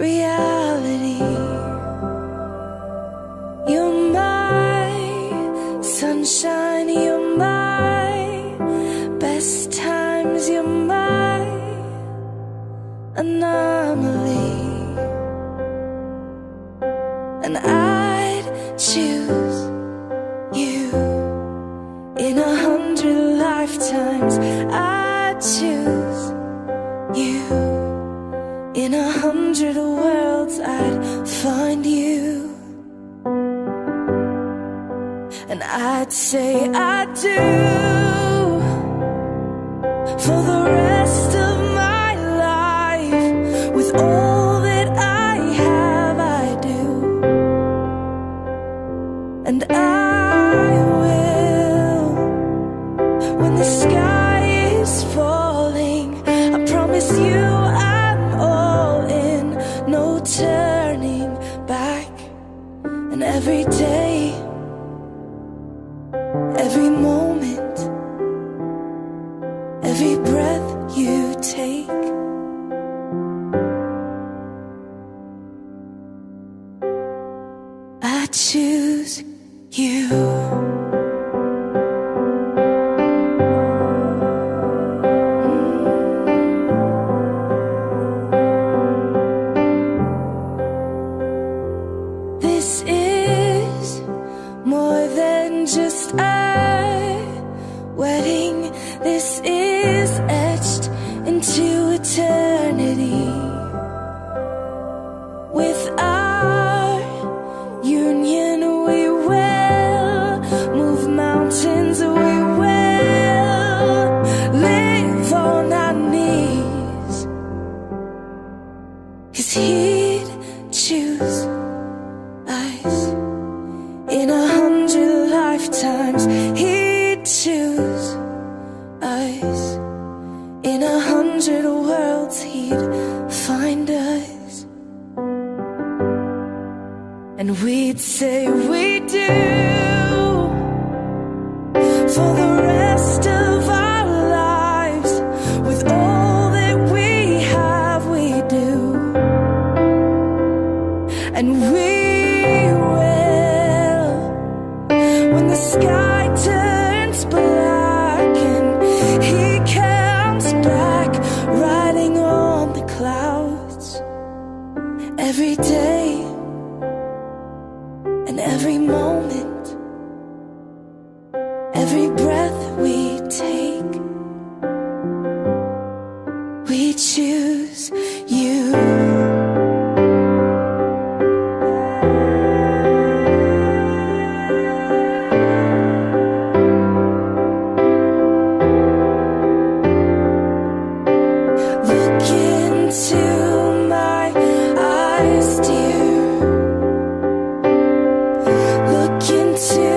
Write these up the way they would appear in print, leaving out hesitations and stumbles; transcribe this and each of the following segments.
reality. You're my sunshine, you're my best times, you're my anomaly. And I'd choose you in 100 lifetimes. I'd choose you in 100 worlds. I'd find you, and I'd say I do for the rest of my life. With all that I have, I do. And I will, when the sky is falling, I promise you I'm all in, no turning back. And every day, every moment, every breath you take, I choose you. This is more than just a wedding. This is etched into eternity. With our union, we will move mountains. We will live on our knees. 'Cause he'd choose us in 100 lifetimes. He'd choose us in 100 worlds. He'd find us, and we'd say we do for the rest of our lives. With all that we have, we do. And we will, when the sky turns black and he comes back riding on the clouds. Every day and every moment, every breath we take, we choose you. Look into my eyes, dear. Look into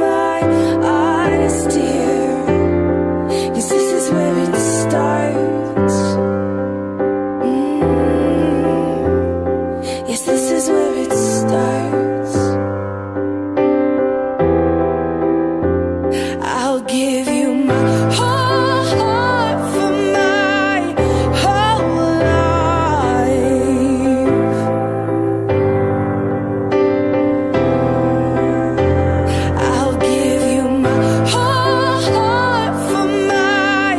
my eyes, dear. 'Cause this is where it starts. Yes, this is where it starts. I'll give you my whole heart for my whole life. I'll give you my whole heart for my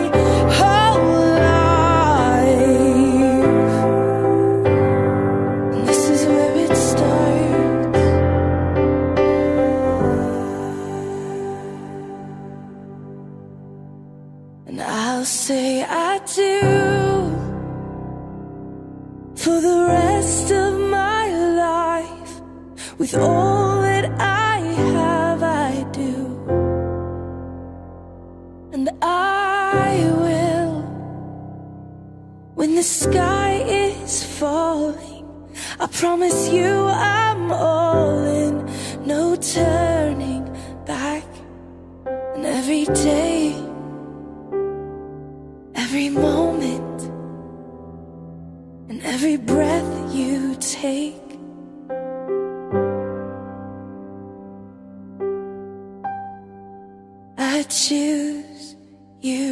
whole life. And this is where it starts. And I'll say I do for the rest of my life. With all that I have, I do. And I will, when the sky is falling, I promise you I'm all in, no turning back. And every day, every moment, and every breath you take, I choose you.